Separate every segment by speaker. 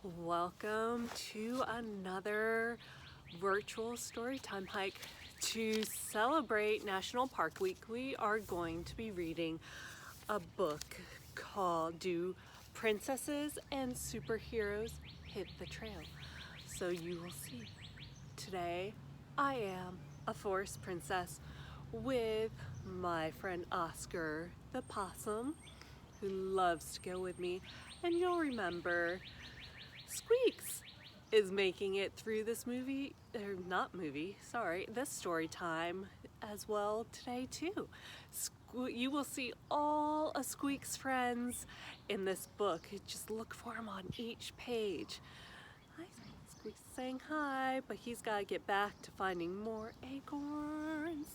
Speaker 1: Welcome to another virtual storytime hike. To celebrate National Park Week, we are going to be reading a book called Do Princesses and Superheroes Hit the Trail? So you will see. Today, I am a forest princess with my friend Oscar the possum, who loves to go with me, and you'll remember Squeaks is making it through this this story time as well today too. You will see all of Squeak's friends in this book. Just look for him on each page. Hi, Squeak's saying hi, but he's got to get back to finding more acorns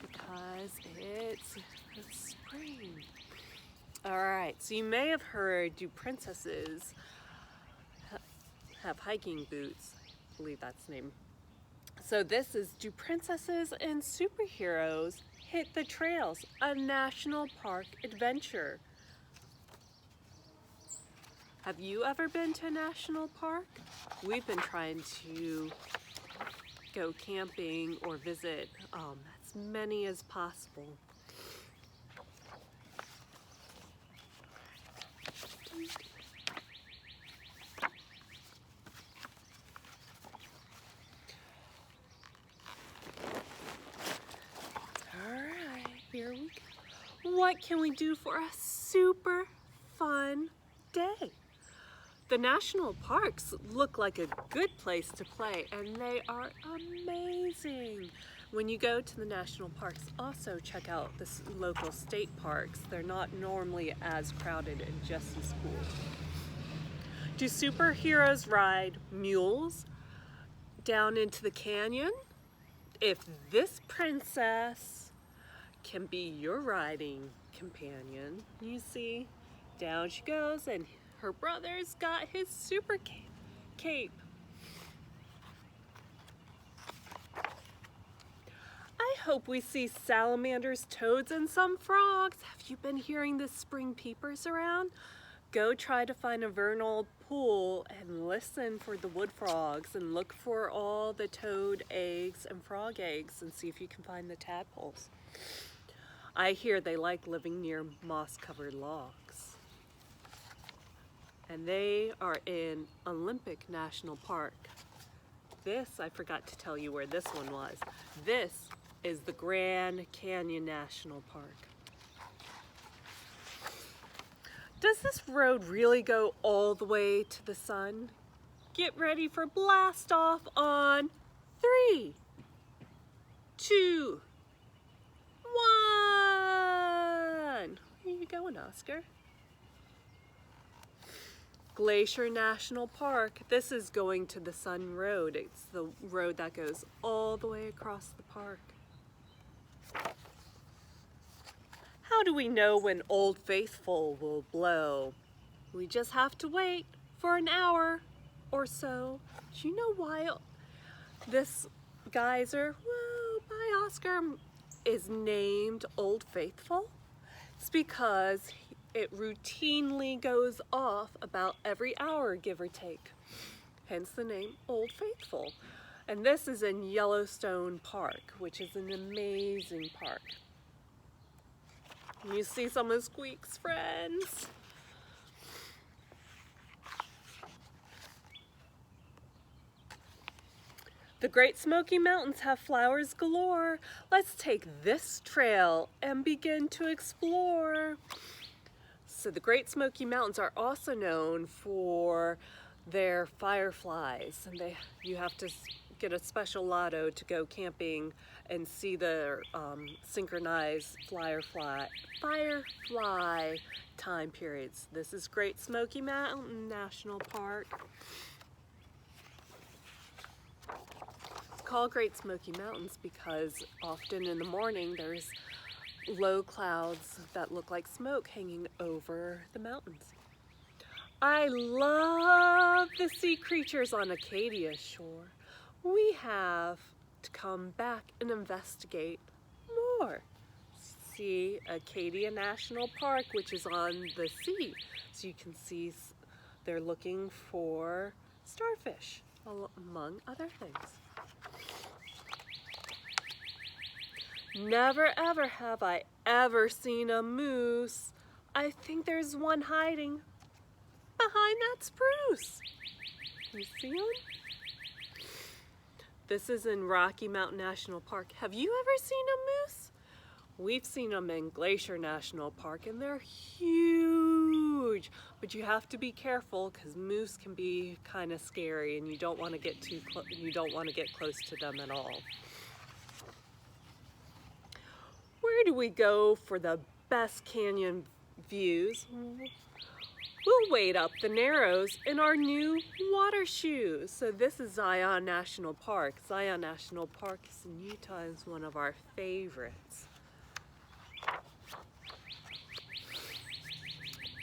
Speaker 1: because it's spring. All right, so you may have heard, do princesses have hiking boots? I believe that's the name. So this is Do Princesses and Superheroes Hit the Trails? A National Park Adventure. Have you ever been to a national park? We've been trying to go camping or visit as many as possible. Here we go. What can we do for a super fun day? The national parks look like a good place to play, and they are amazing. When you go to the national parks, also check out the local state parks. They're not normally as crowded and just as cool. Do superheroes ride mules down into the canyon? If this princess can be your riding companion, you see, down she goes, and her brother's got his super cape. I hope we see salamanders, toads, and some frogs. Have you been hearing the spring peepers around? Go try to find a vernal pool and listen for the wood frogs and look for all the toad eggs and frog eggs and see if you can find the tadpoles. I hear they like living near moss-covered logs. And they are in Olympic National Park. This, I forgot to tell you where this one was. This is the Grand Canyon National Park. Does this road really go all the way to the sun? Get ready for blast off on 3, 2, 1. Where are you going, Oscar? Glacier National Park. This is going to the Sun Road. It's the road that goes all the way across the park. How do we know when Old Faithful will blow? We just have to wait for an hour or so. Do you know why this geyser, whoa, by Oscar, is named Old Faithful? It's because it routinely goes off about every hour, give or take. Hence the name Old Faithful. And this is in Yellowstone Park, which is an amazing park. You see some of Squeak's friends. The Great Smoky Mountains have flowers galore. Let's take this trail and begin to explore. So the Great Smoky Mountains are also known for their fireflies, and you have to get a special lotto to go camping and see the synchronized firefly time periods. This is Great Smoky Mountain National Park. It's called Great Smoky Mountains because often in the morning there's low clouds that look like smoke hanging over the mountains. I love the sea creatures on Acadia Shore. We have to come back and investigate more. See Acadia National Park, which is on the sea, so you can see They're looking for starfish, among other things. Never ever have I ever seen a moose. I think there's one hiding behind that spruce. You see him? This is in Rocky Mountain National Park. Have you ever seen a moose? We've seen them in Glacier National Park and they're huge, but you have to be careful because moose can be kind of scary and you don't want to get close to them at all. Where do we go for the best canyon views? We'll wade up the Narrows in our new water shoes. So this is Zion National Park. Zion National Park is in Utah, is one of our favorites.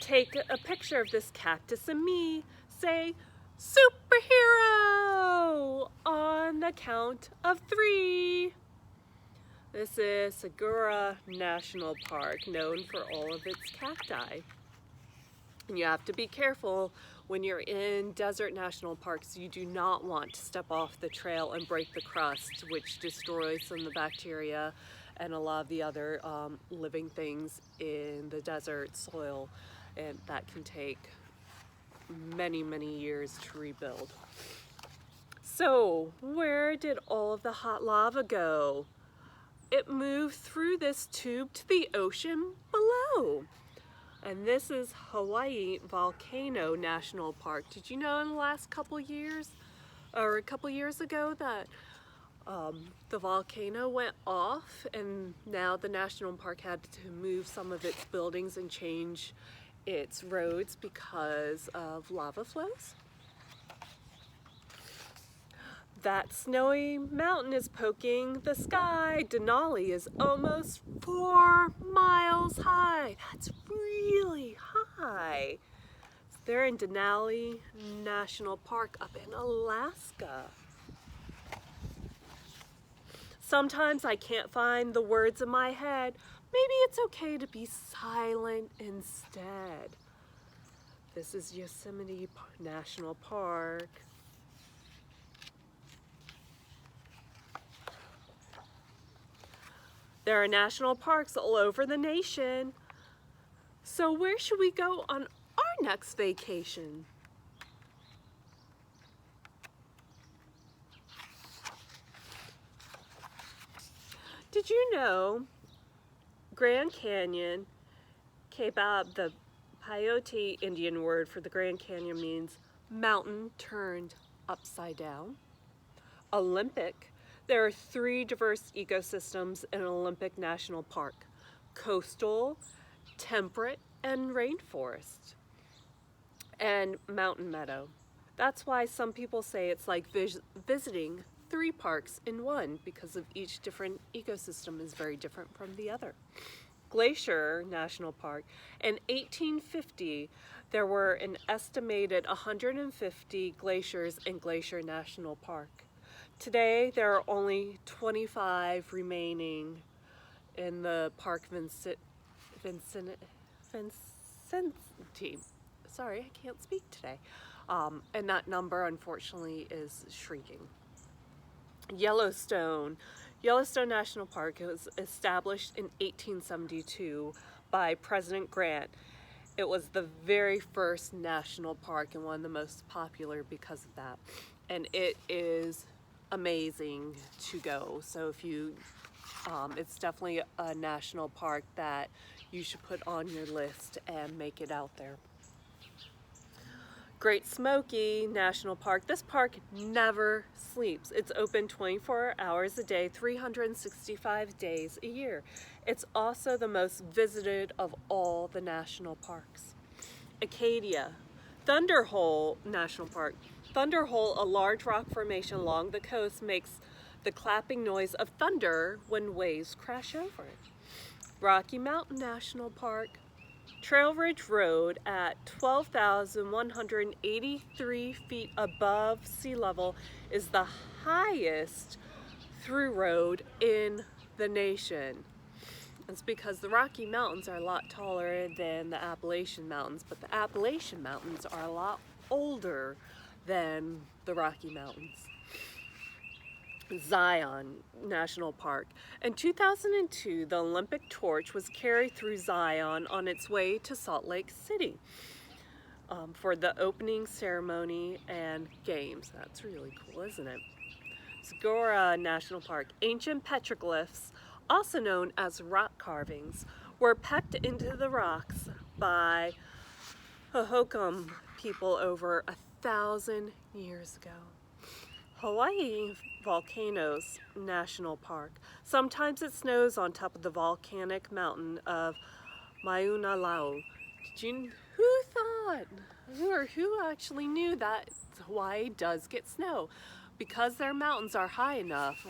Speaker 1: Take a picture of this cactus and me. Say, superhero, on the count of 3. This is Segura National Park, known for all of its cacti. And you have to be careful when you're in desert national parks. You do not want to step off the trail and break the crust, which destroys some of the bacteria and a lot of the other living things in the desert soil. And that can take many, many years to rebuild. So, where did all of the hot lava go? It moved through this tube to the ocean below. And this is Hawaii Volcano National Park. Did you know in the last couple years, or a couple years ago, that the volcano went off and now the national park had to move some of its buildings and change its roads because of lava flows? That snowy mountain is poking the sky. Denali is almost 4 miles high. That's really high. They're in Denali National Park up in Alaska. Sometimes I can't find the words in my head. Maybe it's okay to be silent instead. This is Yosemite National Park. There are national parks all over the nation. So where should we go on our next vacation? Did you know Grand Canyon came out, the Paiute Indian word for the Grand Canyon means mountain turned upside down? Olympic. There are 3 diverse ecosystems in Olympic National Park: coastal, temperate, and rainforest, and mountain meadow. That's why some people say it's like visiting 3 parks in one, because of each different ecosystem is very different from the other. Glacier National Park. In 1850, there were an estimated 150 glaciers in Glacier National Park. Today, there are only 25 remaining in the Park Vincennes. Sorry, I can't speak today. And that number, unfortunately, is shrinking. Yellowstone National Park was established in 1872 by President Grant. It was the very first national park and one of the most popular because of that. And it is amazing to go. So if you, it's definitely a national park that you should put on your list and make it out there. Great Smoky National Park. This park never sleeps. It's open 24 hours a day, 365 days a year. It's also the most visited of all the national parks. Acadia. Thunderhole National Park. Thunderhole, a large rock formation along the coast, makes the clapping noise of thunder when waves crash over it. Rocky Mountain National Park. Trail Ridge Road at 12,183 feet above sea level is the highest through road in the nation. It's because the Rocky Mountains are a lot taller than the Appalachian Mountains, but the Appalachian Mountains are a lot older than the Rocky Mountains. Zion National Park. In 2002, the Olympic torch was carried through Zion on its way to Salt Lake City for the opening ceremony and games. That's really cool, isn't it? Zgora National Park. Ancient petroglyphs, also known as rock carvings, were pecked into the rocks by Hohokam people over 1,000 years ago. Hawaii Volcanoes National Park. Sometimes it snows on top of the volcanic mountain of Mauna Loa. Who actually knew that Hawaii does get snow? Because their mountains are high enough,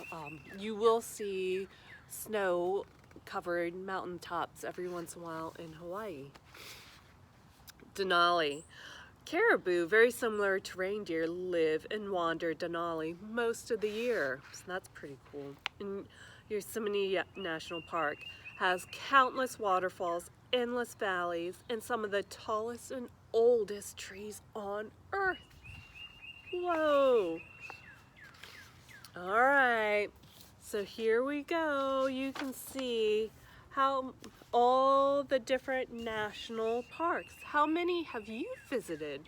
Speaker 1: you will see snow-covered mountaintops every once in a while in Hawaii. Denali. Caribou, very similar to reindeer, live and wander Denali most of the year. So that's pretty cool. And Yosemite National Park has countless waterfalls, endless valleys, and some of the tallest and oldest trees on Earth. Whoa! All right, so here we go. You can see how all the different national parks. How many have you visited?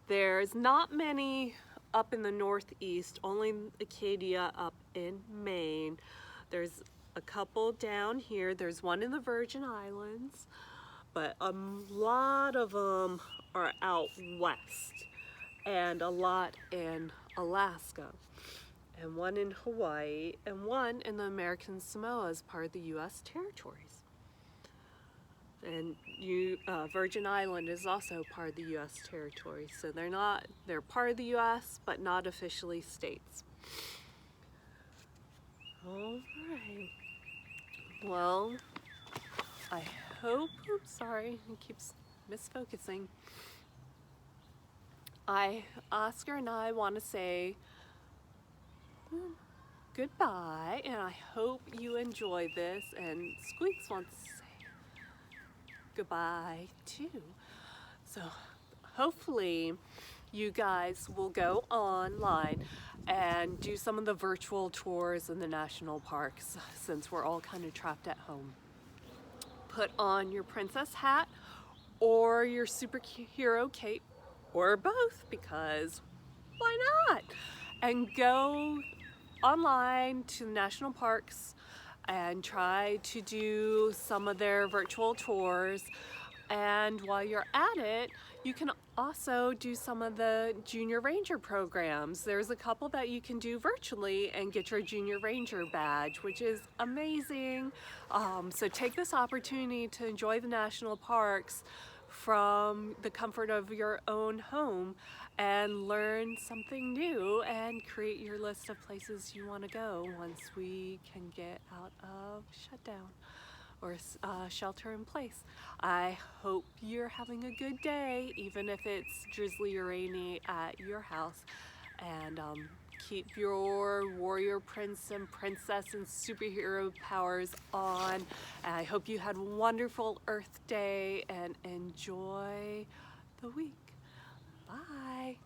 Speaker 1: There's not many up in the Northeast, only Acadia up in Maine. There's a couple down here. There's one in the Virgin Islands, but a lot of them are out west and a lot in Alaska, and one in Hawaii, and one in the American Samoa as part of the U.S. territories. And Virgin Island is also part of the U.S. territory, so they're part of the U.S. but not officially states. All right. Well, I hope. Oops, sorry, it keeps misfocusing. Oscar and I want to say goodbye, and I hope you enjoy this, and Squeaks wants to say goodbye too. So hopefully you guys will go online and do some of the virtual tours in the national parks since we're all kind of trapped at home. Put on your princess hat or your superhero cape, or both, because why not? And go online to the national parks and try to do some of their virtual tours. And while you're at it, you can also do some of the Junior Ranger programs. There's a couple that you can do virtually and get your Junior Ranger badge, which is amazing. So take this opportunity to enjoy the national parks from the comfort of your own home and learn something new and create your list of places you want to go once we can get out of shutdown or shelter in place. I hope you're having a good day, even if it's drizzly or rainy at your house. And keep your warrior prince and princess and superhero powers on. And I hope you had a wonderful Earth Day and enjoy the week. Bye.